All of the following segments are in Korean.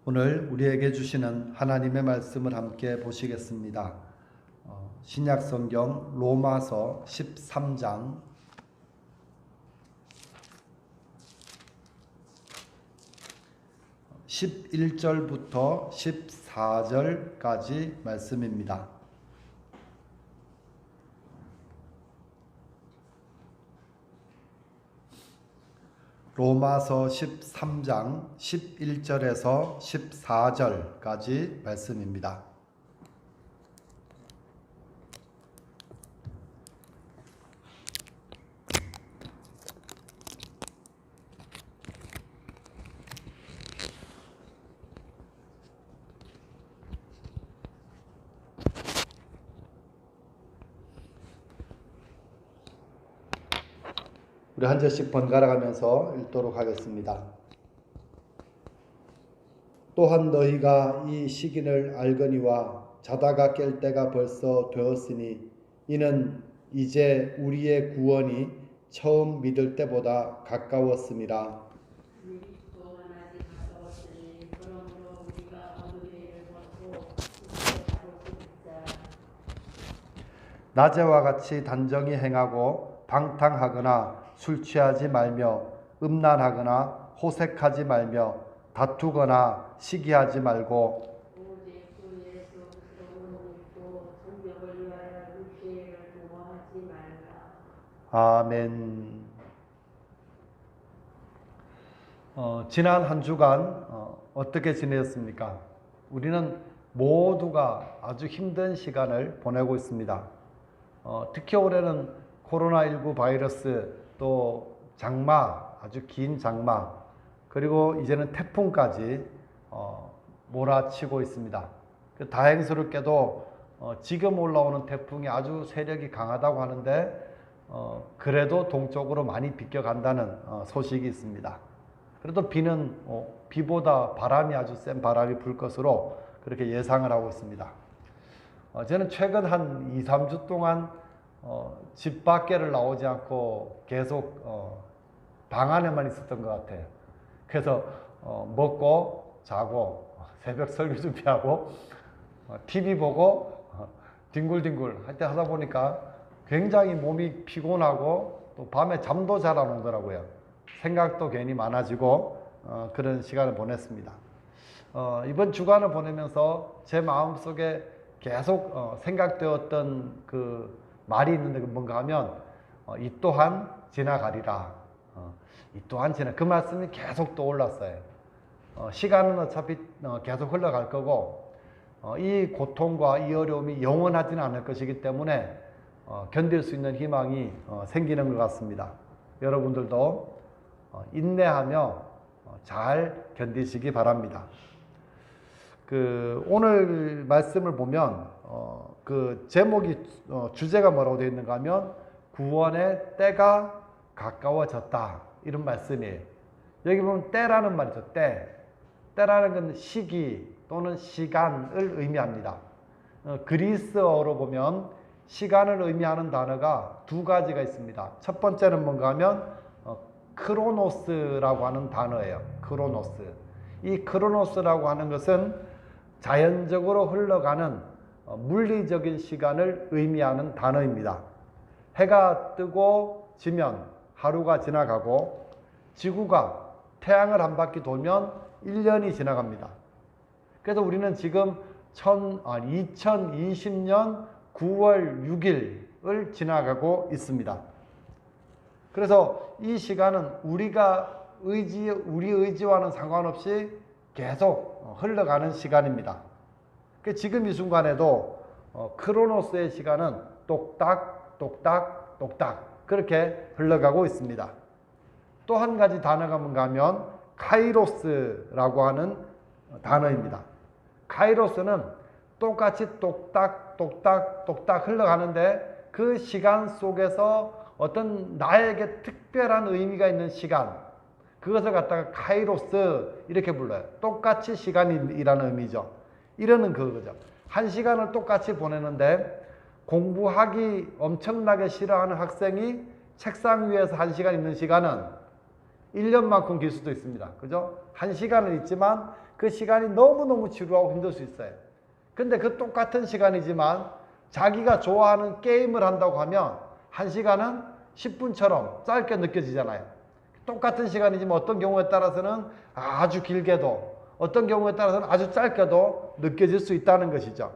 오늘 우리에게 주시는 하나님의 말씀을 함께 보시겠습니다. 신약성경 로마서 13장 11절부터 14절까지 말씀입니다. 로마서 13장 11절에서 14절까지 말씀입니다. 우리 한 절씩 번갈아 가면서 읽도록 하겠습니다. 또한 너희가 이 시기를 알거니와 자다가 깰 때가 벌써 되었으니 이는 이제 우리의 구원이 처음 믿을 때보다 가까웠음이라. 낮에와 같이 단정히 행하고 방탕하거나 술 취하지 말며 음란하거나 호색하지 말며 다투거나 시기하지 말고 아멘. 지난 한 주간 어떻게 지내셨습니까? 우리는 모두가 아주 힘든 시간을 보내고 있습니다. 특히 올해는 코로나19 바이러스 또 장마, 아주 긴 장마, 그리고 이제는 태풍까지 몰아치고 있습니다. 다행스럽게도 지금 올라오는 태풍이 아주 세력이 강하다고 하는데 그래도 동쪽으로 많이 비껴간다는 소식이 있습니다. 그래도 비보다 바람이 아주 센 바람이 불 것으로 그렇게 예상을 하고 있습니다. 저는 최근 한 2, 3주 동안 집 밖에를 나오지 않고 계속 방 안에만 있었던 것 같아요. 그래서 먹고 자고 새벽 설교 준비하고 TV 보고 뒹굴뒹굴 할 때 하다 보니까 굉장히 몸이 피곤하고 또 밤에 잠도 잘 안 오더라고요. 생각도 괜히 많아지고 그런 시간을 보냈습니다. 이번 주간을 보내면서 제 마음속에 계속 생각되었던 그 말이 있는데 뭔가 하면 이 또한 지나가리라. 이 또한 그 말씀이 계속 떠올랐어요. 시간은 어차피 계속 흘러갈 거고 이 고통과 이 어려움이 영원하지는 않을 것이기 때문에 견딜 수 있는 희망이 생기는 것 같습니다. 여러분들도 인내하며 잘 견디시기 바랍니다. 오늘 말씀을 보면 그 제목이 주제가 뭐라고 되어 있는가 하면 구원의 때가 가까워졌다, 이런 말씀이에요. 여기 보면 때라는 말이죠. 때라는 건 시기 또는 시간을 의미합니다. 그리스어로 보면 시간을 의미하는 단어가 두 가지가 있습니다. 첫 번째는 뭔가 하면 크로노스라고 하는 단어예요. 크로노스. 이 크로노스라고 하는 것은 자연적으로 흘러가는 물리적인 시간을 의미하는 단어입니다. 해가 뜨고 지면 하루가 지나가고 지구가 태양을 한 바퀴 돌면 1년이 지나갑니다. 그래서 우리는 지금 2020년 9월 6일을 지나가고 있습니다. 그래서 이 시간은 우리 의지와는 상관없이 계속 흘러가는 시간입니다. 지금 이 순간에도 크로노스의 시간은 똑딱 똑딱 똑딱 그렇게 흘러가고 있습니다. 또 한 가지 단어가 뭔가 하면 카이로스라고 하는 단어입니다. 카이로스는 똑같이 똑딱 똑딱 똑딱 흘러가는데 그 시간 속에서 어떤 나에게 특별한 의미가 있는 시간, 그것을 갖다가 카이로스 이렇게 불러요. 똑같이 시간이라는 의미죠. 이러는 그거죠. 한 시간을 똑같이 보내는데 공부하기 엄청나게 싫어하는 학생이 책상 위에서 한 시간 있는 시간은 1년만큼 길 수도 있습니다. 그죠? 1시간은 있지만 그 시간이 너무너무 지루하고 힘들 수 있어요. 근데 그 똑같은 시간이지만 자기가 좋아하는 게임을 한다고 하면 1시간은 10분처럼 짧게 느껴지잖아요. 똑같은 시간이지만 어떤 경우에 따라서는 아주 길게도 어떤 경우에 따라서는 아주 짧게도 느껴질 수 있다는 것이죠.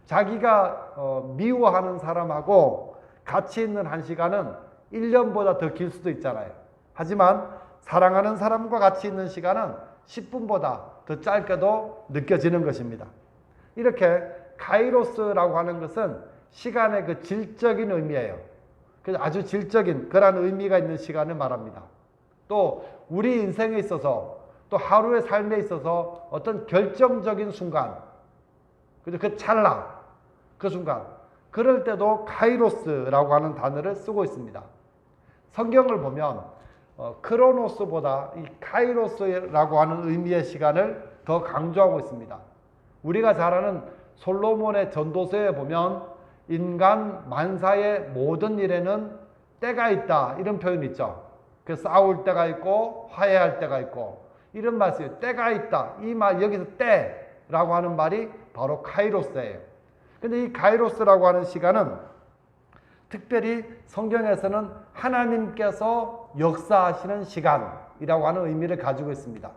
자기가 미워하는 사람하고 같이 있는 1시간은 1년보다 더 길 수도 있잖아요. 하지만 사랑하는 사람과 같이 있는 시간은 10분보다 더 짧게도 느껴지는 것입니다. 이렇게 카이로스라고 하는 것은 시간의 그 질적인 의미예요. 그래서 아주 질적인 그런 의미가 있는 시간을 말합니다. 또 우리 인생에 있어서 또 하루의 삶에 있어서 어떤 결정적인 순간, 그 찰나, 그 순간, 그럴 때도 카이로스라고 하는 단어를 쓰고 있습니다. 성경을 보면 크로노스보다 이 카이로스라고 하는 의미의 시간을 더 강조하고 있습니다. 우리가 잘 아는 솔로몬의 전도서에 보면 인간 만사의 모든 일에는 때가 있다 이런 표현이 있죠. 그 싸울 때가 있고 화해할 때가 있고 이런 말씀이에요. 때가 있다. 이 말 여기서 때라고 하는 말이 바로 카이로스예요. 근데 이 카이로스라고 하는 시간은 특별히 성경에서는 하나님께서 역사하시는 시간이라고 하는 의미를 가지고 있습니다.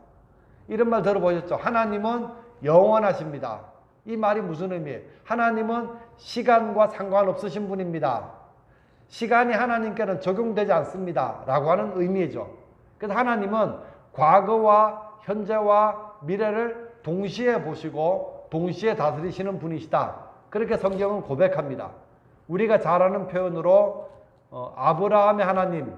이런 말 들어보셨죠? 하나님은 영원하십니다. 이 말이 무슨 의미예요? 하나님은 시간과 상관없으신 분입니다. 시간이 하나님께는 적용되지 않습니다. 라고 하는 의미죠. 그래서 하나님은 과거와 현재와 미래를 동시에 보시고 동시에 다스리시는 분이시다. 그렇게 성경은 고백합니다. 우리가 잘 아는 표현으로 아브라함의 하나님,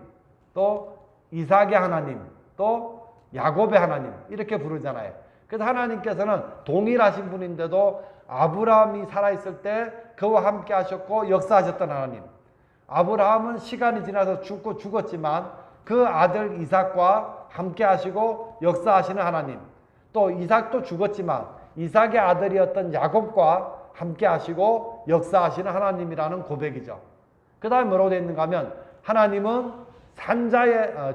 또 이삭의 하나님, 또 야곱의 하나님 이렇게 부르잖아요. 그래서 하나님께서는 동일하신 분인데도 아브라함이 살아있을 때 그와 함께 하셨고 역사하셨던 하나님, 아브라함은 시간이 지나서 죽었지만 그 아들 이삭과 함께 하시고 역사하시는 하나님, 또 이삭도 죽었지만 이삭의 아들이었던 야곱과 함께 하시고 역사하시는 하나님이라는 고백이죠. 그 다음에 뭐라고 되어 있는가 하면 하나님은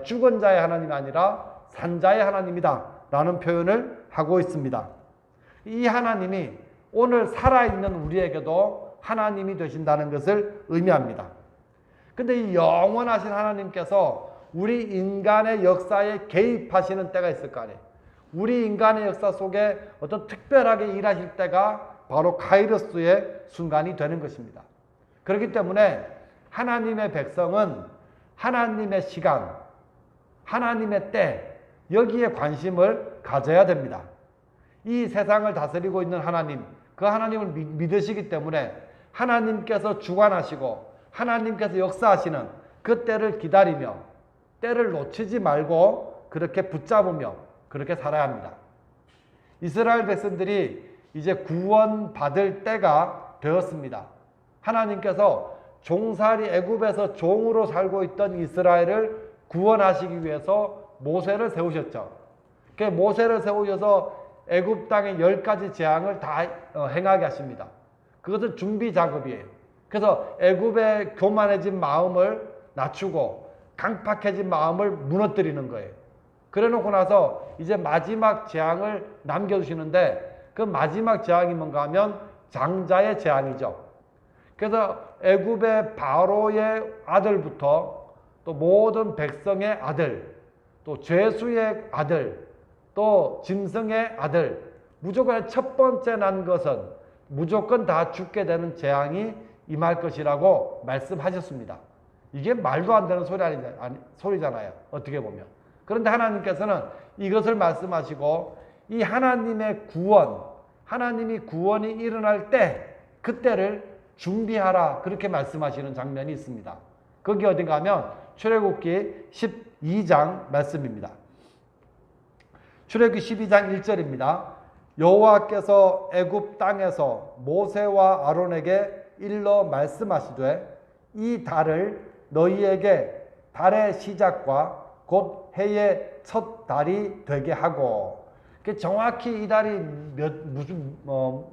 죽은 자의 하나님이 아니라 산자의 하나님이다 라는 표현을 하고 있습니다. 이 하나님이 오늘 살아있는 우리에게도 하나님이 되신다는 것을 의미합니다. 근데 이 영원하신 하나님께서 우리 인간의 역사에 개입하시는 때가 있을 거 아니에요. 우리 인간의 역사 속에 어떤 특별하게 일하실 때가 바로 카이로스의 순간이 되는 것입니다. 그렇기 때문에 하나님의 백성은 하나님의 시간, 하나님의 때, 여기에 관심을 가져야 됩니다. 이 세상을 다스리고 있는 하나님, 그 하나님을 믿으시기 때문에 하나님께서 주관하시고 하나님께서 역사하시는 그 때를 기다리며 때를 놓치지 말고 그렇게 붙잡으며 그렇게 살아야 합니다. 이스라엘 백성들이 이제 구원받을 때가 되었습니다. 하나님께서 종살이 애굽에서 종으로 살고 있던 이스라엘을 구원하시기 위해서 모세를 세우셨죠. 그 모세를 세우셔서 애굽 땅의 10가지 재앙을 다 행하게 하십니다. 그것은 준비 작업이에요. 그래서 애굽의 교만해진 마음을 낮추고 강팍해진 마음을 무너뜨리는 거예요. 그래 놓고 나서 이제 마지막 재앙을 남겨주시는데 그 마지막 재앙이 뭔가 하면 장자의 재앙이죠. 그래서 애굽의 바로의 아들부터 또 모든 백성의 아들, 또 죄수의 아들, 또 짐승의 아들, 무조건 첫 번째 난 것은 무조건 다 죽게 되는 재앙이 임할 것이라고 말씀하셨습니다. 이게 말도 안 되는 소리잖아요. 어떻게 보면. 그런데 하나님께서는 이것을 말씀하시고 이 하나님의 구원, 하나님이 구원이 일어날 때 그때를 준비하라 그렇게 말씀하시는 장면이 있습니다. 거기 어딘가 하면 출애굽기 12장 말씀입니다. 출애굽기 12장 1절입니다. 여호와께서 애굽 땅에서 모세와 아론에게 일러 말씀하시되 이 달을 너희에게 달의 시작과 곧 해의 첫 달이 되게 하고, 정확히 이 달이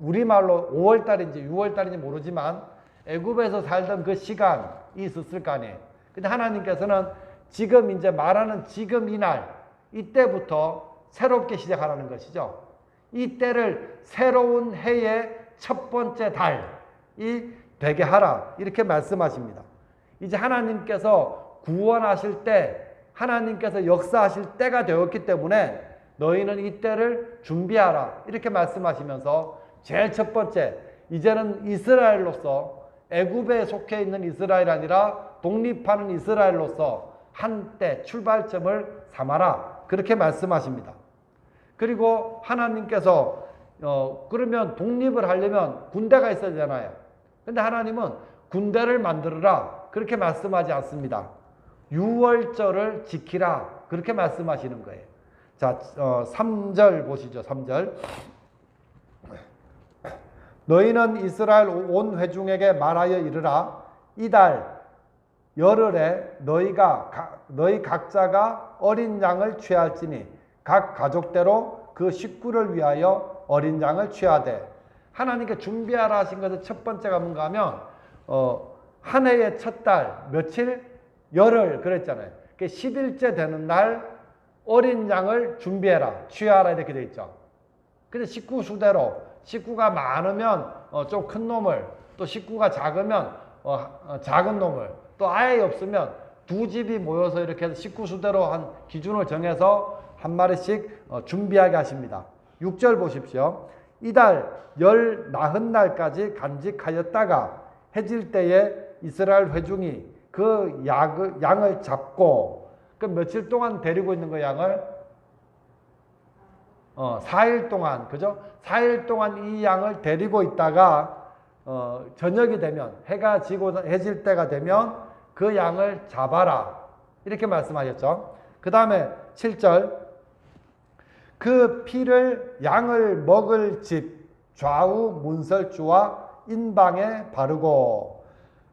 우리말로 5월달인지 6월달인지 모르지만 애굽에서 살던 그 시간이 있었을 거 아니에요. 근데 하나님께서는 지금 이제 말하는 지금 이날, 이때부터 새롭게 시작하라는 것이죠. 이때를 새로운 해의 첫 번째 달이 되게 하라, 이렇게 말씀하십니다. 이제 하나님께서 구원하실 때, 하나님께서 역사하실 때가 되었기 때문에 너희는 이때를 준비하라, 이렇게 말씀하시면서 제일 첫 번째, 이제는 이스라엘로서, 애굽에 속해 있는 이스라엘이 아니라 독립하는 이스라엘로서 한때 출발점을 삼아라, 그렇게 말씀하십니다. 그리고 하나님께서 그러면 독립을 하려면 군대가 있어야 되잖아요. 근데 하나님은 군대를 만들어라, 그렇게 말씀하지 않습니다. 유월절을 지키라, 그렇게 말씀하시는 거예요. 자, 3절 보시죠. 3절. 너희는 이스라엘 온 회중에게 말하여 이르라. 이달 열흘에 너희 각자가 어린 양을 취할지니 각 가족대로 그 식구를 위하여 어린 양을 취하되. 하나님께 준비하라 하신 것은 첫 번째가 뭔가 하면 한 해의 첫 달 며칠? 열흘 그랬잖아요. 10일째 되는 날 어린 양을 준비해라, 취하라, 이렇게 되어 있죠. 근데 식구 수대로, 식구가 많으면 좀 큰 놈을, 또 식구가 작으면 작은 놈을, 또 아예 없으면 두 집이 모여서 이렇게 해서 식구 수대로 한 기준을 정해서 한 마리씩 준비하게 하십니다. 6절 보십시오. 이달 열 나흔 날까지 간직하였다가 해질 때에 이스라엘 회중이 그 양을 잡고, 그 며칠 동안 데리고 있는 그 양을 4일 동안, 그죠? 4일 동안 이 양을 데리고 있다가 저녁이 되면, 해가 지고 해질 때가 되면 그 양을 잡아라, 이렇게 말씀하셨죠. 그 다음에 7절. 그 피를 양을 먹을 집 좌우 문설주와 인방에 바르고.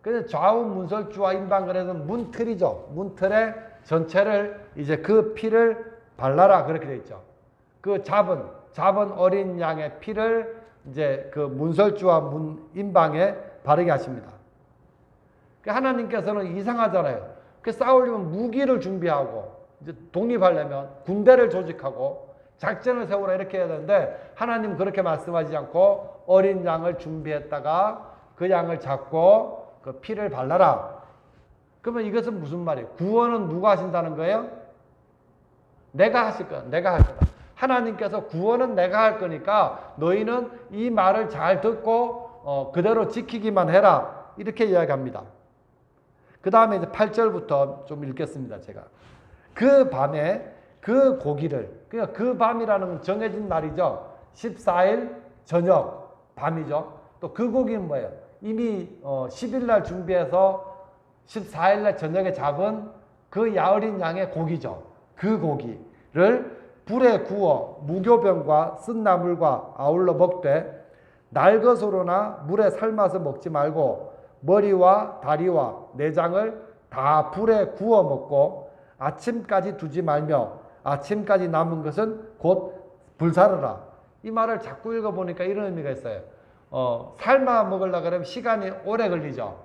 그래서 좌우 문설주와 인방, 그래서 문틀이죠. 문틀에 전체를 이제 그 피를 발라라, 그렇게 되어 있죠. 그 잡은 어린 양의 피를 이제 그 문설주와 인방에 바르게 하십니다. 하나님께서는 이상하잖아요. 싸우려면 무기를 준비하고, 이제 독립하려면 군대를 조직하고 작전을 세우라, 이렇게 해야 되는데 하나님은 그렇게 말씀하지 않고 어린 양을 준비했다가 그 양을 잡고 그 피를 발라라. 그러면 이것은 무슨 말이에요? 구원은 누가 하신다는 거예요? 내가 하실 거야. 내가 할 거다. 하나님께서 구원은 내가 할 거니까 너희는 이 말을 잘 듣고 그대로 지키기만 해라, 이렇게 이야기합니다. 그 다음에 이제 8절부터 좀 읽겠습니다. 제가 그 밤에 그 고기를, 그러니까 그 밤이라는 건 정해진 날이죠. 14일 저녁 밤이죠. 또 그 고기는 뭐예요? 이미 10일 날 준비해서 14일 날 저녁에 잡은 그 야어린 양의 고기죠. 그 고기를 불에 구워 무교병과 쓴 나물과 아울러 먹되 날것으로나 물에 삶아서 먹지 말고 머리와 다리와 내장을 다 불에 구워 먹고 아침까지 두지 말며 아침까지 남은 것은 곧 불사르라. 이 말을 자꾸 읽어보니까 이런 의미가 있어요. 삶아 먹으려고 그러면 시간이 오래 걸리죠.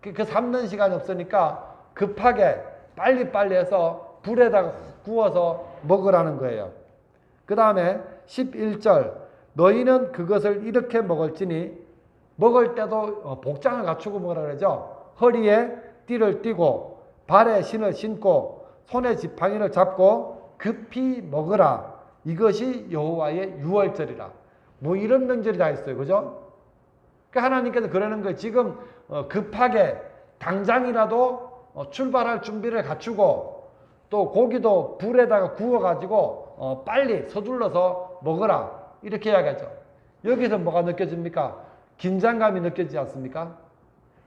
그 삶는 시간이 없으니까 급하게 빨리빨리 해서 불에다가 구워서 먹으라는 거예요. 그 다음에 11절. 너희는 그것을 이렇게 먹을지니, 먹을 때도 복장을 갖추고 먹으라 그러죠. 허리에 띠를 띠고 발에 신을 신고 손에 지팡이를 잡고 급히 먹으라. 이것이 여호와의 유월절이라. 뭐 이런 명절이 다 있어요. 그죠? 그러니까 하나님께서 그러는 거예요. 지금 급하게 당장이라도 출발할 준비를 갖추고 또 고기도 불에다가 구워가지고 빨리 서둘러서 먹으라, 이렇게 이야기하죠. 여기서 뭐가 느껴집니까? 긴장감이 느껴지지 않습니까?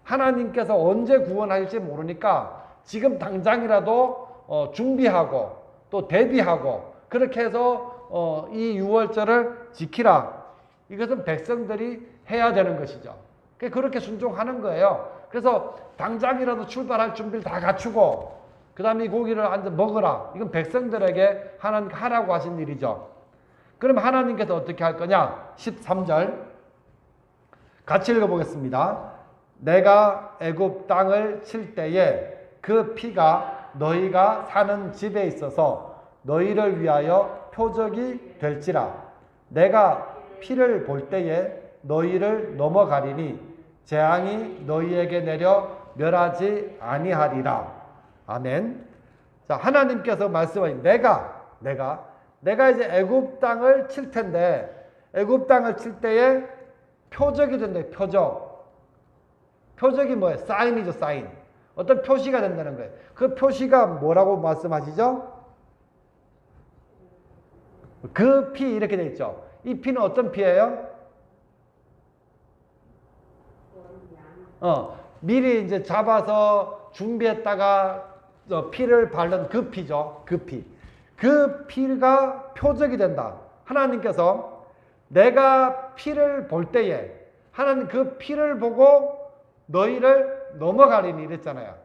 하나님께서 언제 구원하실지 모르니까 지금 당장이라도 준비하고 또 대비하고 그렇게 해서 이 유월절을 지키라. 이것은 백성들이 해야 되는 것이죠. 그렇게 순종하는 거예요. 그래서 당장이라도 출발할 준비를 다 갖추고 그 다음에 이 고기를 앉아 먹으라. 이건 백성들에게 하나님 하라고 하신 일이죠. 그럼 하나님께서 어떻게 할 거냐? 13절 같이 읽어보겠습니다. 내가 애굽 땅을 칠 때에 그 피가 너희가 사는 집에 있어서 너희를 위하여 표적이 될지라. 내가 피를 볼 때에 너희를 넘어가리니 재앙이 너희에게 내려 멸하지 아니하리라. 아멘. 자, 하나님께서 말씀하신 내가 이제 애굽 땅을 칠 텐데, 애굽 땅을 칠 때에 표적이 된다. 표적이 뭐예요? 사인이죠, 사인. 어떤 표시가 된다는 거예요. 그 표시가 뭐라고 말씀하시죠? 그 피, 이렇게 되어 있죠. 이 피는 어떤 피예요? 미리 이제 잡아서 준비했다가 피를 바른 그 피죠. 그 피. 그 피가 표적이 된다. 하나님께서 내가 피를 볼 때에 하나님 그 피를 보고 너희를 넘어가리니 이랬잖아요.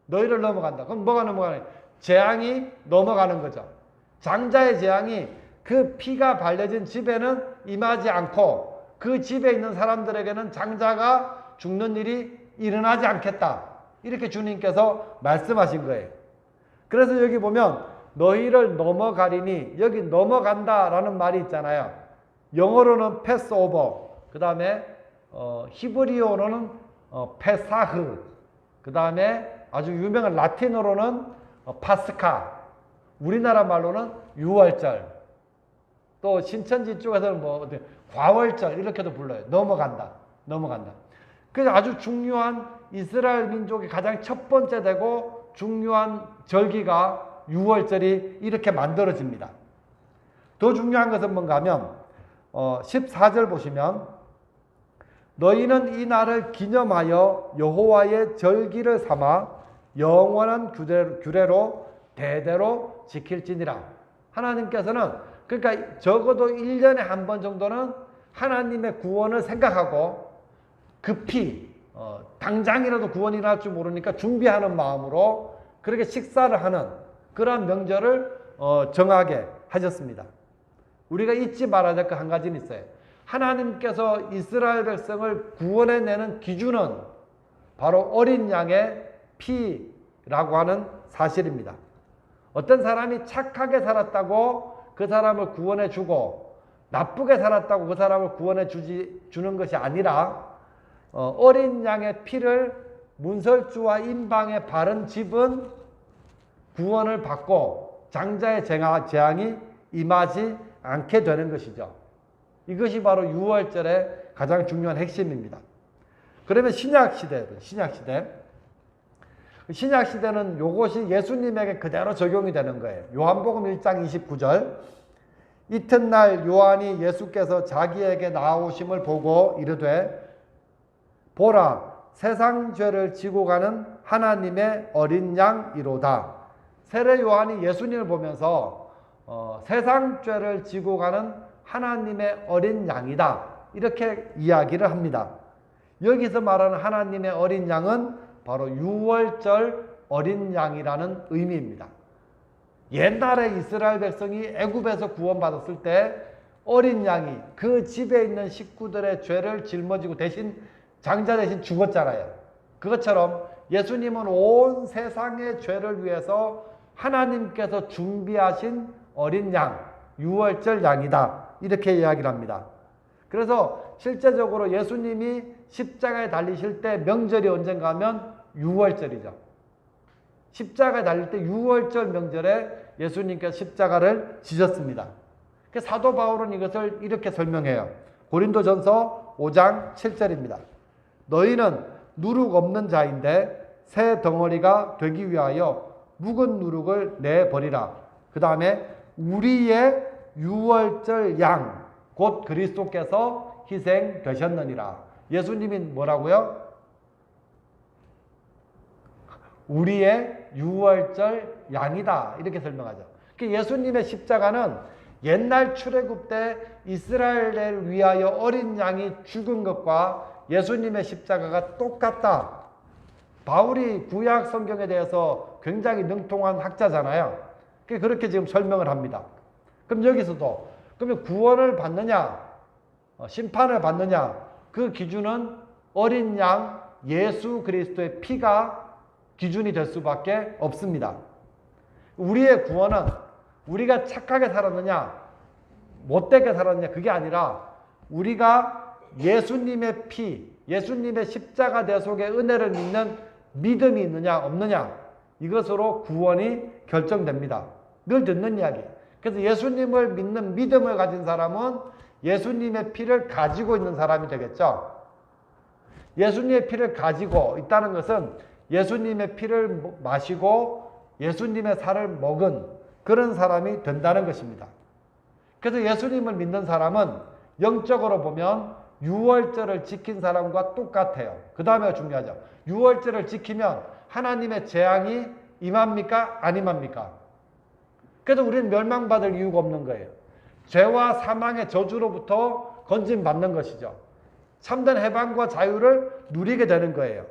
너희를 넘어간다. 그럼 뭐가 넘어가냐? 재앙이 넘어가는 거죠. 장자의 재앙이 그 피가 발려진 집에는 임하지 않고 그 집에 있는 사람들에게는 장자가 죽는 일이 일어나지 않겠다. 이렇게 주님께서 말씀하신 거예요. 그래서 여기 보면 너희를 넘어가리니, 여기 넘어간다라는 말이 있잖아요. 영어로는 패스오버, 그 다음에 히브리어로는 페사흐, 그 다음에 아주 유명한 라틴어로는 파스카, 우리나라 말로는 유월절, 또 신천지 쪽에서는 과월절 이렇게도 불러요. 넘어간다. 그래서 아주 중요한 이스라엘 민족의 가장 첫 번째 되고 중요한 절기가 유월절이 이렇게 만들어집니다. 더 중요한 것은 뭔가 하면 14절 보시면 너희는 이 날을 기념하여 여호와의 절기를 삼아 영원한 규례로 대대로 지킬지니라. 하나님께서는 그러니까 적어도 1년에 한 번 정도는 하나님의 구원을 생각하고 급히 당장이라도 구원이 날 줄 모르니까 준비하는 마음으로 그렇게 식사를 하는 그런 명절을 정하게 하셨습니다. 우리가 잊지 말아야 될 거 한 가지는 있어요. 하나님께서 이스라엘 백성을 구원해내는 기준은 바로 어린 양의 피라고 하는 사실입니다. 어떤 사람이 착하게 살았다고 그 사람을 구원해 주고 나쁘게 살았다고 그 사람을 구원해 주는 것이 아니라 어린 양의 피를 문설주와 임방에 바른 집은 구원을 받고 장자의 재앙이 임하지 않게 되는 것이죠. 이것이 바로 유월절의 가장 중요한 핵심입니다. 그러면 신약시대는 요것이 예수님에게 그대로 적용이 되는 거예요. 요한복음 1장 29절 이튿날 요한이 예수께서 자기에게 나오심을 보고 이르되 보라 세상 죄를 지고 가는 하나님의 어린 양이로다. 세례 요한이 예수님을 보면서 세상 죄를 지고 가는 하나님의 어린 양이다. 이렇게 이야기를 합니다. 여기서 말하는 하나님의 어린 양은 바로 유월절 어린 양이라는 의미입니다. 옛날에 이스라엘 백성이 애굽에서 구원받았을 때 어린 양이 그 집에 있는 식구들의 죄를 짊어지고 대신 장자 대신 죽었잖아요. 그것처럼 예수님은 온 세상의 죄를 위해서 하나님께서 준비하신 어린 양, 유월절 양이다. 이렇게 이야기를 합니다. 그래서 실제적으로 예수님이 십자가에 달리실 때 명절이 언젠가 하면 유월절이죠. 십자가에 달릴 때 유월절 명절에 예수님께서 십자가를 지셨습니다. 사도 바울은 이것을 이렇게 설명해요. 고린도전서 5장 7절입니다. 너희는 누룩 없는 자인데 새 덩어리가 되기 위하여 묵은 누룩을 내버리라. 그 다음에 우리의 유월절 양 곧 그리스도께서 희생되셨느니라. 예수님이 뭐라고요? 우리의 유월절 양이다. 이렇게 설명하죠. 예수님의 십자가는 옛날 출애굽 때 이스라엘을 위하여 어린 양이 죽은 것과 예수님의 십자가가 똑같다. 바울이 구약 성경에 대해서 굉장히 능통한 학자잖아요. 그렇게 지금 설명을 합니다. 그럼 여기서도 그러면 구원을 받느냐, 심판을 받느냐, 그 기준은 어린 양 예수 그리스도의 피가 기준이 될 수밖에 없습니다. 우리의 구원은 우리가 착하게 살았느냐, 못되게 살았느냐, 그게 아니라 우리가 예수님의 피, 예수님의 십자가 대속의 은혜를 믿는 믿음이 있느냐, 없느냐, 이것으로 구원이 결정됩니다. 늘 듣는 이야기. 그래서 예수님을 믿는 믿음을 가진 사람은 예수님의 피를 가지고 있는 사람이 되겠죠. 예수님의 피를 가지고 있다는 것은 예수님의 피를 마시고 예수님의 살을 먹은 그런 사람이 된다는 것입니다. 그래서 예수님을 믿는 사람은 영적으로 보면 유월절을 지킨 사람과 똑같아요. 그 다음에 중요하죠. 유월절을 지키면 하나님의 재앙이 임합니까? 안 임합니까? 그래서 우리는 멸망받을 이유가 없는 거예요. 죄와 사망의 저주로부터 건진받는 것이죠. 참된 해방과 자유를 누리게 되는 거예요.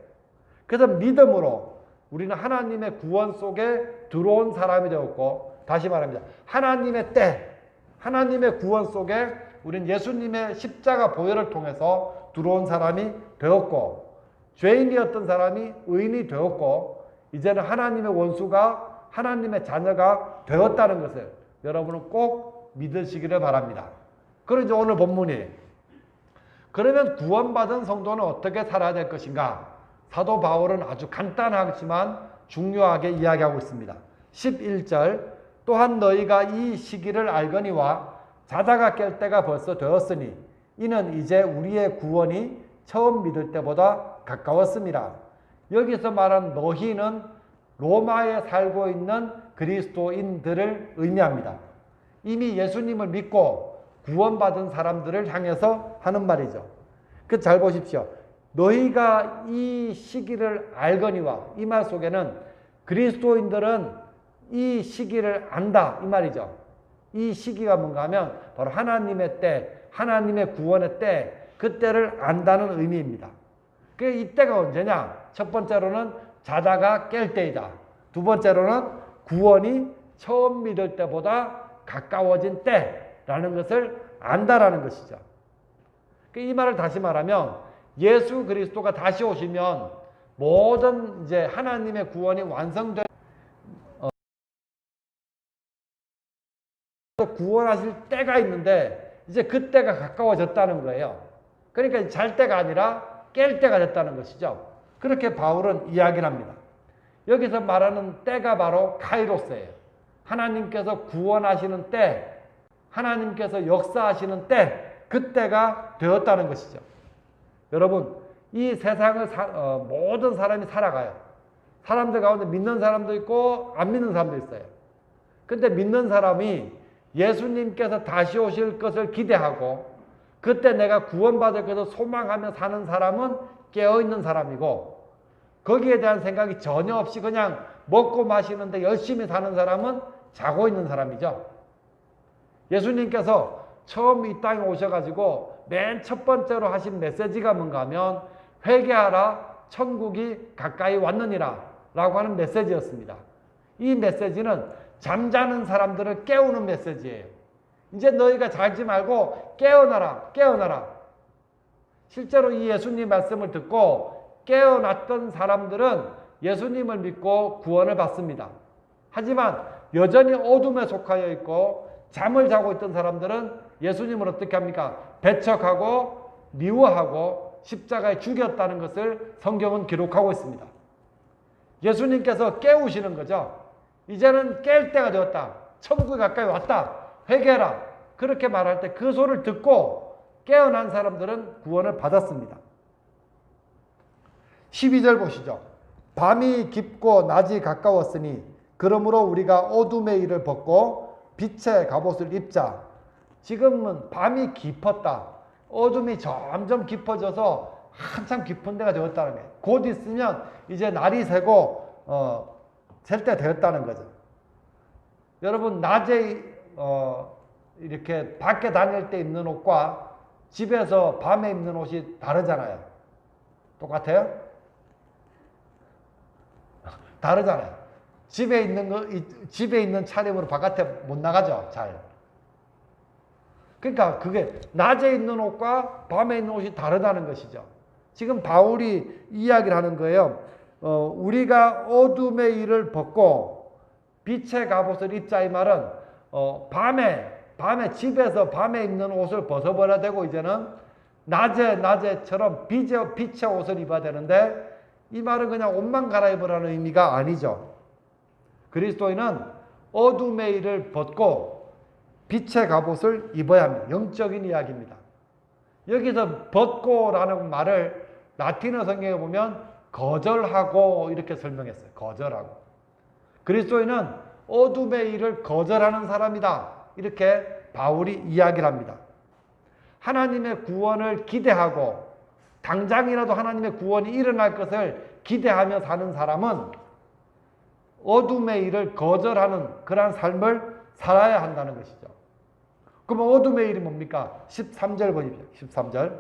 그래서 믿음으로 우리는 하나님의 구원 속에 들어온 사람이 되었고, 다시 말합니다. 하나님의 때, 하나님의 구원 속에 우리는 예수님의 십자가 보혈을 통해서 들어온 사람이 되었고, 죄인이었던 사람이 의인이 되었고, 이제는 하나님의 원수가 하나님의 자녀가 되었다는 것을 여러분은 꼭 믿으시기를 바랍니다. 그럼 이제 오늘 본문이, 그러면 구원받은 성도는 어떻게 살아야 될 것인가? 사도 바울은 아주 간단하지만 중요하게 이야기하고 있습니다. 11절, 또한 너희가 이 시기를 알거니와 자다가 깰 때가 벌써 되었으니 이는 이제 우리의 구원이 처음 믿을 때보다 가까웠습니다. 여기서 말한 너희는 로마에 살고 있는 그리스도인들을 의미합니다. 이미 예수님을 믿고 구원받은 사람들을 향해서 하는 말이죠. 그 잘 보십시오. 너희가 이 시기를 알거니와, 이 말 속에는 그리스도인들은 이 시기를 안다, 이 말이죠. 이 시기가 뭔가 하면 바로 하나님의 때, 하나님의 구원의 때, 그때를 안다는 의미입니다. 그 이때가 언제냐? 첫 번째로는 자다가 깰 때이다. 두 번째로는 구원이 처음 믿을 때보다 가까워진 때라는 것을 안다라는 것이죠. 이 말을 다시 말하면 예수 그리스도가 다시 오시면 모든 이제 하나님의 구원이 완성된 구원하실 때가 있는데 이제 그 때가 가까워졌다는 거예요. 그러니까 잘 때가 아니라 깰 때가 됐다는 것이죠. 그렇게 바울은 이야기를 합니다. 여기서 말하는 때가 바로 카이로스예요. 하나님께서 구원하시는 때, 하나님께서 역사하시는 때, 그때가 되었다는 것이죠. 여러분, 이 세상을 모든 사람이 살아가요. 사람들 가운데 믿는 사람도 있고 안 믿는 사람도 있어요. 근데 믿는 사람이 예수님께서 다시 오실 것을 기대하고 그때 내가 구원받을 것을 소망하며 사는 사람은 깨어있는 사람이고, 거기에 대한 생각이 전혀 없이 그냥 먹고 마시는데 열심히 사는 사람은 자고 있는 사람이죠. 예수님께서 처음 이 땅에 오셔가지고 맨 첫 번째로 하신 메시지가 뭔가 하면 회개하라, 천국이 가까이 왔느니라 라고 하는 메시지였습니다. 이 메시지는 잠자는 사람들을 깨우는 메시지예요. 이제 너희가 자지 말고 깨어나라, 깨어나라. 실제로 이 예수님 말씀을 듣고 깨어났던 사람들은 예수님을 믿고 구원을 받습니다. 하지만 여전히 어둠에 속하여 있고 잠을 자고 있던 사람들은 예수님을 어떻게 합니까? 배척하고 미워하고 십자가에 죽였다는 것을 성경은 기록하고 있습니다. 예수님께서 깨우시는 거죠. 이제는 깰 때가 되었다. 천국이 가까이 왔다. 회개해라. 그렇게 말할 때 그 소리를 듣고 깨어난 사람들은 구원을 받았습니다. 12절 보시죠. 밤이 깊고 낮이 가까웠으니 그러므로 우리가 어둠의 일을 벗고 빛의 갑옷을 입자. 지금은 밤이 깊었다. 어둠이 점점 깊어져서 한참 깊은 데가 되었다는 거예요. 곧 있으면 이제 날이 새고 셀 때 되었다는 거죠. 여러분, 낮에 이렇게 밖에 다닐 때 입는 옷과 집에서 밤에 입는 옷이 다르잖아요. 똑같아요? 다르잖아요. 집에 있는 차림으로 바깥에 못 나가죠, 잘. 그러니까 그게 낮에 입는 옷과 밤에 입는 옷이 다르다는 것이죠. 지금 바울이 이야기를 하는 거예요. 우리가 어둠의 일을 벗고 빛의 갑옷을 입자 이 말은 밤에 집에서 밤에 입는 옷을 벗어버려야 되고 이제는 낮에처럼 빛의 옷을 입어야 되는데 이 말은 그냥 옷만 갈아입으라는 의미가 아니죠. 그리스도인은 어둠의 일을 벗고 빛의 갑옷을 입어야 합니다. 영적인 이야기입니다. 여기서 벗고라는 말을 라틴어 성경에 보면 거절하고 이렇게 설명했어요. 거절하고. 그리스도인은 어둠의 일을 거절하는 사람이다. 이렇게 바울이 이야기를 합니다. 하나님의 구원을 기대하고 당장이라도 하나님의 구원이 일어날 것을 기대하며 사는 사람은 어둠의 일을 거절하는 그러한 삶을 살아야 한다는 것이죠. 그러면 어둠의 일이 뭡니까? 13절 보십시오. 13절.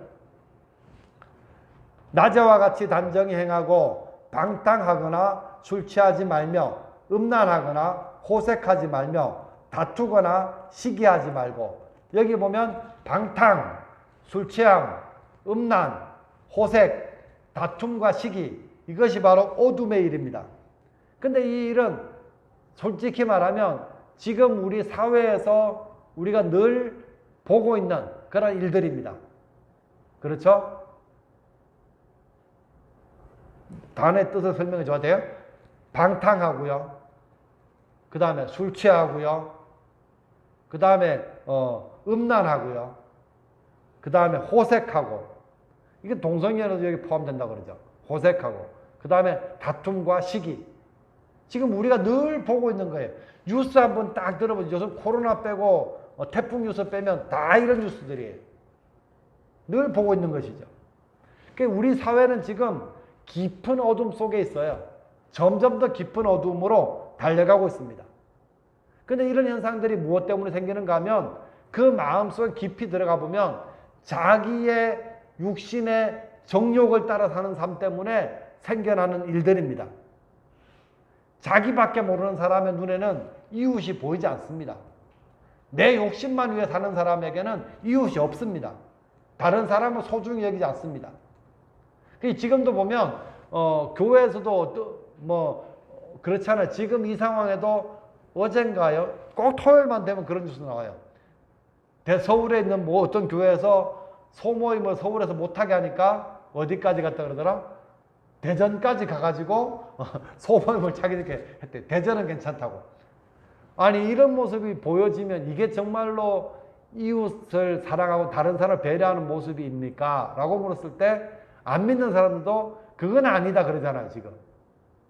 낮에와 같이 단정히 행하고 방탕하거나 술 취하지 말며 음란하거나 호색하지 말며 다투거나 시기하지 말고, 여기 보면 방탕, 술 취함, 음란, 호색, 다툼과 시기, 이것이 바로 어둠의 일입니다. 근데 이 일은 솔직히 말하면 지금 우리 사회에서 우리가 늘 보고 있는 그런 일들입니다. 그렇죠? 단어의 뜻을 설명해 줘야 돼요. 방탕하고요. 그 다음에 술 취하고요. 그 다음에 음란하고요. 그 다음에 호색하고, 이게 동성애도 여기 포함된다고 그러죠. 호색하고, 그 다음에 다툼과 시기. 지금 우리가 늘 보고 있는 거예요. 뉴스 한번 딱 들어보죠. 요즘 코로나 빼고 태풍 뉴스 빼면 다 이런 뉴스들이에요. 늘 보고 있는 것이죠. 그러니까 우리 사회는 지금 깊은 어둠 속에 있어요. 점점 더 깊은 어둠으로 달려가고 있습니다. 근데 이런 현상들이 무엇 때문에 생기는가 하면 그 마음속에 깊이 들어가 보면 자기의 육신의 정욕을 따라 사는 삶 때문에 생겨나는 일들입니다. 자기밖에 모르는 사람의 눈에는 이웃이 보이지 않습니다. 내 욕심만 위해 사는 사람에게는 이웃이 없습니다. 다른 사람을 소중히 여기지 않습니다. 지금도 보면 교회에서도 그렇잖아요. 지금 이 상황에도 어젠가요? 꼭 토요일만 되면 그런 뉴스 나와요. 서울에 있는 어떤 교회에서 소모임을 서울에서 못하게 하니까 어디까지 갔다 그러더라? 대전까지 가가지고 소모임을 자기들끼리 했대. 대전은 괜찮다고. 아니 이런 모습이 보여지면 이게 정말로 이웃을 사랑하고 다른 사람을 배려하는 모습입니까? 라고 물었을 때 안 믿는 사람들도 그건 아니다 그러잖아요. 지금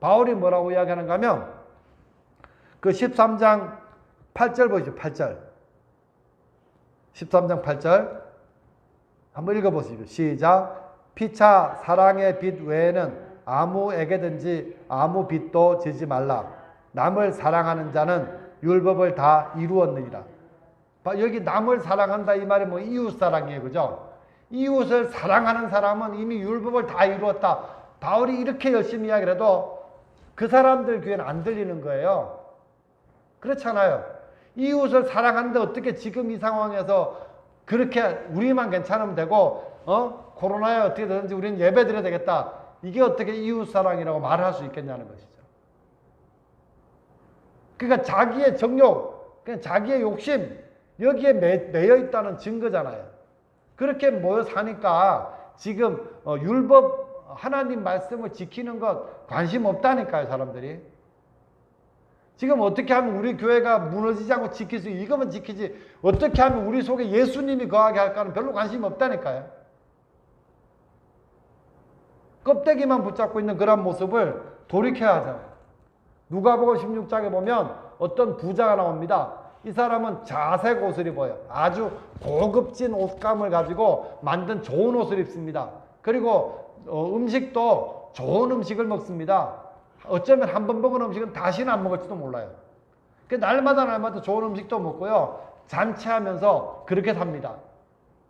바울이 뭐라고 이야기하는가 하면 그 13장 8절 보시죠. 8절 13장 8절 한번 읽어보시죠. 시작. 피차 사랑의 빛 외에는 아무에게든지 아무 빛도 지지 말라. 남을 사랑하는 자는 율법을 다 이루었느니라. 여기 남을 사랑한다 이 말이 이웃사랑이에요. 그죠? 이웃을 사랑하는 사람은 이미 율법을 다 이루었다. 바울이 이렇게 열심히 이야기를 해도 그 사람들 귀에는 안 들리는 거예요. 그렇잖아요. 이웃을 사랑하는데 어떻게 지금 이 상황에서 그렇게 우리만 괜찮으면 되고 코로나에 어떻게 되든지 우리는 예배 드려야 되겠다. 이게 어떻게 이웃사랑이라고 말할 수 있겠냐는 것이죠. 그러니까 자기의 정욕, 그냥 자기의 욕심 여기에 매여 있다는 증거잖아요. 그렇게 모여 사니까 지금 율법 하나님 말씀을 지키는 것 관심 없다니까요. 사람들이. 지금 어떻게 하면 우리 교회가 무너지지 않고 지킬 수 이거만 지키지 어떻게 하면 우리 속에 예수님이 거하게 할까는 별로 관심 없다니까요. 껍데기만 붙잡고 있는 그런 모습을 돌이켜야 하잖아요. 누가복음 16장에 보면 어떤 부자가 나옵니다. 이 사람은 자색 옷을 입어요. 아주 고급진 옷감을 가지고 만든 좋은 옷을 입습니다. 그리고 음식도 좋은 음식을 먹습니다. 어쩌면 한 번 먹은 음식은 다시는 안 먹을지도 몰라요. 날마다 좋은 음식도 먹고요. 잔치하면서 그렇게 삽니다.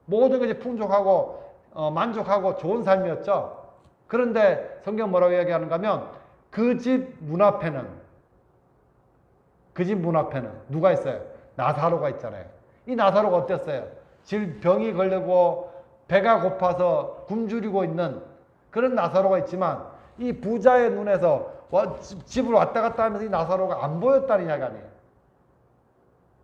모든 것이 풍족하고 만족하고 좋은 삶이었죠. 그런데 성경 뭐라고 이야기하는가 하면 그 집 문 앞에는 누가 있어요? 나사로가 있잖아요. 이 나사로가 어땠어요? 질병이 걸리고 배가 고파서 굶주리고 있는 그런 나사로가 있지만 이 부자의 눈에서 집을 왔다 갔다 하면서 이 나사로가 안 보였다는 이야기 아니에요.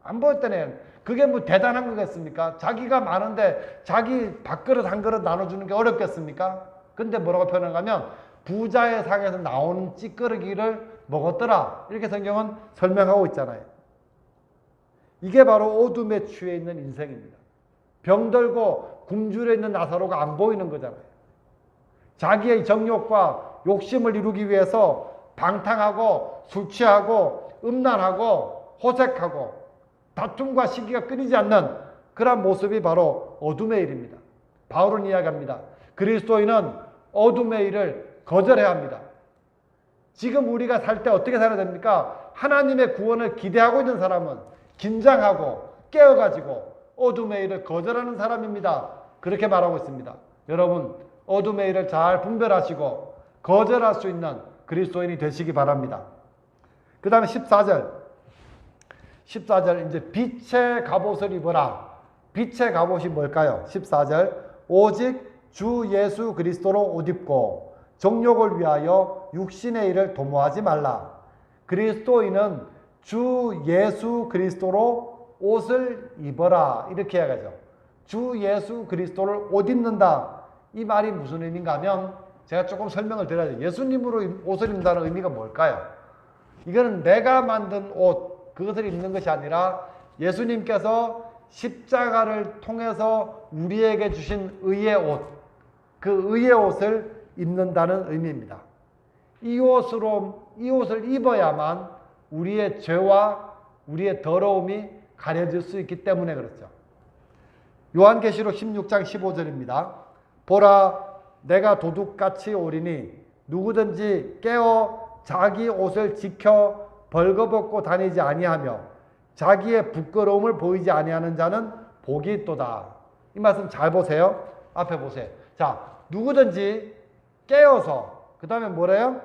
안 보였다는. 그게 뭐 대단한 거겠습니까? 자기가 많은데 자기 밥그릇 한 그릇 나눠주는 게 어렵겠습니까? 근데 뭐라고 표현하면 부자의 상에서 나오는 찌꺼기를 먹었더라. 이렇게 성경은 설명하고 있잖아요. 이게 바로 어둠에 취해 있는 인생입니다. 병들고 굶주려 있는 나사로가 안 보이는 거잖아요. 자기의 정욕과 욕심을 이루기 위해서 방탕하고 술 취하고 음란하고 호색하고 다툼과 시기가 끊이지 않는 그런 모습이 바로 어둠의 일입니다. 바울은 이야기합니다. 그리스도인은 어둠의 일을 거절해야 합니다. 지금 우리가 살 때 어떻게 살아야 됩니까? 하나님의 구원을 기대하고 있는 사람은 긴장하고 깨어가지고 어둠의 일을 거절하는 사람입니다. 그렇게 말하고 있습니다. 여러분, 어둠의 일을 잘 분별하시고 거절할 수 있는 그리스도인이 되시기 바랍니다. 그 다음에 14절 이제 빛의 갑옷을 입어라. 빛의 갑옷이 뭘까요? 14절 오직 주 예수 그리스도로 옷 입고 정욕을 위하여 육신의 일을 도모하지 말라. 그리스도인은 주 예수 그리스도로 옷을 입어라. 이렇게 이야기하죠. 주 예수 그리스도를 옷 입는다. 이 말이 무슨 의미인가 하면 제가 조금 설명을 드려야죠. 예수님으로 옷을 입는다는 의미가 뭘까요? 이거는 내가 만든 옷, 그것을 입는 것이 아니라 예수님께서 십자가를 통해서 우리에게 주신 의의 옷, 그 의의 옷을 입는다는 의미입니다. 이 옷을 입어야만 우리의 죄와 우리의 더러움이 가려질 수 있기 때문에 그렇죠. 요한계시록 16장 15절입니다. 보라, 내가 도둑같이 오리니 누구든지 깨어 자기 옷을 지켜 벌거벗고 다니지 아니하며 자기의 부끄러움을 보이지 아니하는 자는 복이 있도다. 이 말씀 잘 보세요. 앞에 보세요. 자, 누구든지 깨어서, 그 다음에 뭐래요?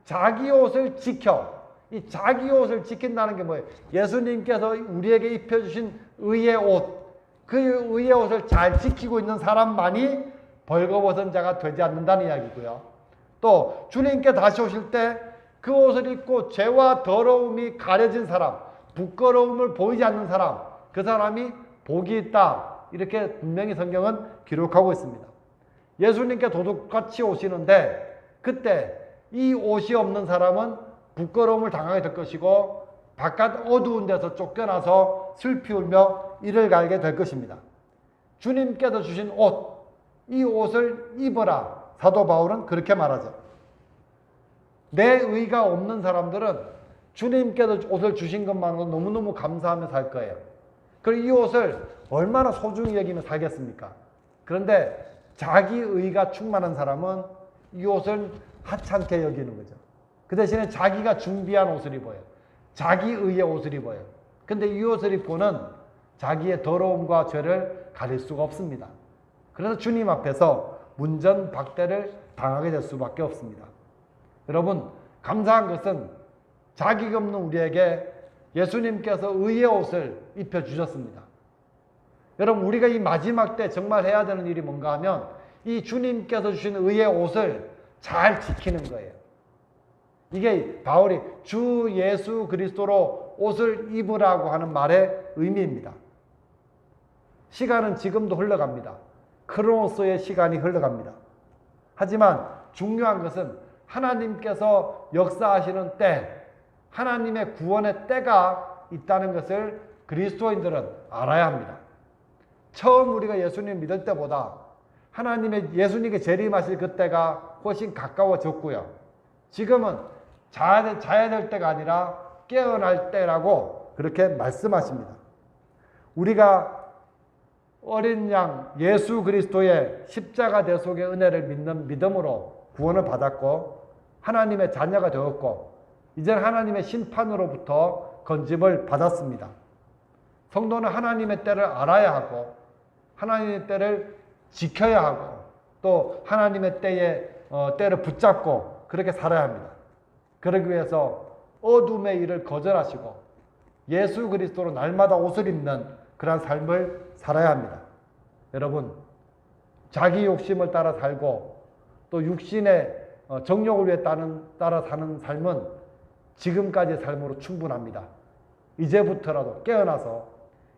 자기 옷을 지켜. 이 자기 옷을 지킨다는 게 뭐예요? 예수님께서 우리에게 입혀주신 의의 옷, 그 의의 옷을 잘 지키고 있는 사람만이 벌거벗은 자가 되지 않는다는 이야기고요. 또 주님께 다시 오실 때 그 옷을 입고 죄와 더러움이 가려진 사람, 부끄러움을 보이지 않는 사람, 그 사람이 복이 있다. 이렇게 분명히 성경은 기록하고 있습니다. 예수님께 도둑같이 오시는데 그때 이 옷이 없는 사람은 부끄러움을 당하게 될 것이고 바깥 어두운 데서 쫓겨나서 슬피 울며 이를 갈게 될 것입니다. 주님께서 주신 옷, 이 옷을 입어라. 사도 바울은 그렇게 말하죠. 내 의가 없는 사람들은 주님께서 옷을 주신 것만으로 너무너무 감사하며 살 거예요. 그리고 이 옷을 얼마나 소중히 여기며 살겠습니까? 그런데 자기 의가 충만한 사람은 이 옷을 하찮게 여기는 거죠. 그 대신에 자기가 준비한 옷을 입어요. 자기 의의 옷을 입어요. 근데 이 옷을 입고는 자기의 더러움과 죄를 가릴 수가 없습니다. 그래서 주님 앞에서 문전박대를 당하게 될 수밖에 없습니다. 여러분, 감사한 것은 자기가 없는 우리에게 예수님께서 의의 옷을 입혀주셨습니다. 여러분, 우리가 이 마지막 때 정말 해야 되는 일이 뭔가 하면 이 주님께서 주신 의의 옷을 잘 지키는 거예요. 이게 바울이 주 예수 그리스도로 옷을 입으라고 하는 말의 의미입니다. 시간은 지금도 흘러갑니다. 크로노스의 시간이 흘러갑니다. 하지만 중요한 것은 하나님께서 역사하시는 때, 하나님의 구원의 때가 있다는 것을 그리스도인들은 알아야 합니다. 처음 우리가 예수님 믿을 때보다 하나님의 예수님께 재림하실 그때가 훨씬 가까워졌고요. 지금은 자야 될 때가 아니라 깨어날 때라고 그렇게 말씀하십니다. 우리가 어린 양 예수 그리스도의 십자가 대속의 은혜를 믿는 믿음으로 구원을 받았고 하나님의 자녀가 되었고 이제는 하나님의 심판으로부터 건짐을 받았습니다. 성도는 하나님의 때를 알아야 하고 하나님의 때를 지켜야 하고 또 하나님의 때를 붙잡고 그렇게 살아야 합니다. 그러기 위해서 어둠의 일을 거절하시고 예수 그리스도로 날마다 옷을 입는 그러한 삶을 살아야 합니다. 여러분, 자기 욕심을 따라 살고 또 육신의 정욕을 위해 따라 사는 삶은 지금까지의 삶으로 충분합니다. 이제부터라도 깨어나서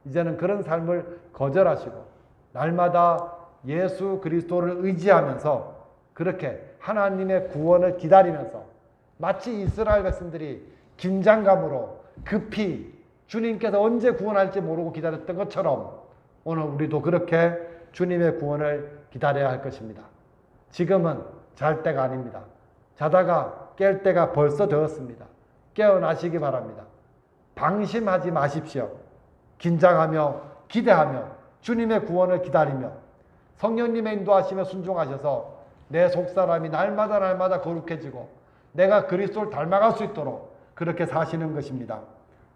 이제는 그런 삶을 거절하시고 날마다 예수 그리스도를 의지하면서 그렇게 하나님의 구원을 기다리면서 마치 이스라엘 백성들이 긴장감으로 급히 주님께서 언제 구원할지 모르고 기다렸던 것처럼 오늘 우리도 그렇게 주님의 구원을 기다려야 할 것입니다. 지금은 잘 때가 아닙니다. 자다가 깰 때가 벌써 되었습니다. 깨어나시기 바랍니다. 방심하지 마십시오. 긴장하며 기대하며 주님의 구원을 기다리며 성령님의 인도하심에 순종하셔서 내 속사람이 날마다 거룩해지고 내가 그리스도를 닮아갈 수 있도록 그렇게 사시는 것입니다.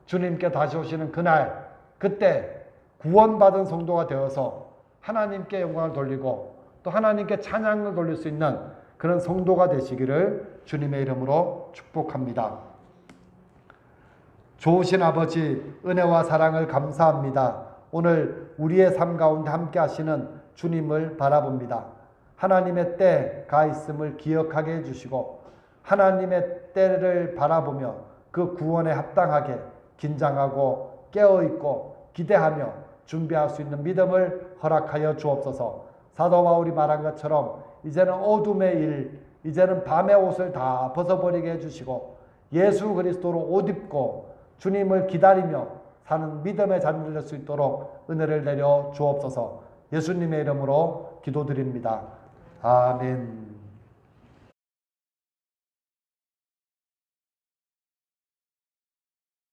주님께 다시 오시는 그날, 그때 구원받은 성도가 되어서 하나님께 영광을 돌리고 또 하나님께 찬양을 돌릴 수 있는 그런 성도가 되시기를 주님의 이름으로 축복합니다. 좋으신 아버지, 은혜와 사랑을 감사합니다. 오늘 우리의 삶 가운데 함께 하시는 주님을 바라봅니다. 하나님의 때가 있음을 기억하게 해주시고 하나님의 때를 바라보며 그 구원에 합당하게 긴장하고 깨어있고 기대하며 준비할 수 있는 믿음을 허락하여 주옵소서. 사도 바울이 말한 것처럼 이제는 어둠의 일, 이제는 밤의 옷을 다 벗어버리게 해주시고 예수 그리스도로 옷 입고 주님을 기다리며 사는 믿음의 자녀들 될 수 있도록 은혜를 내려 주옵소서. 예수님의 이름으로 기도드립니다. 아멘.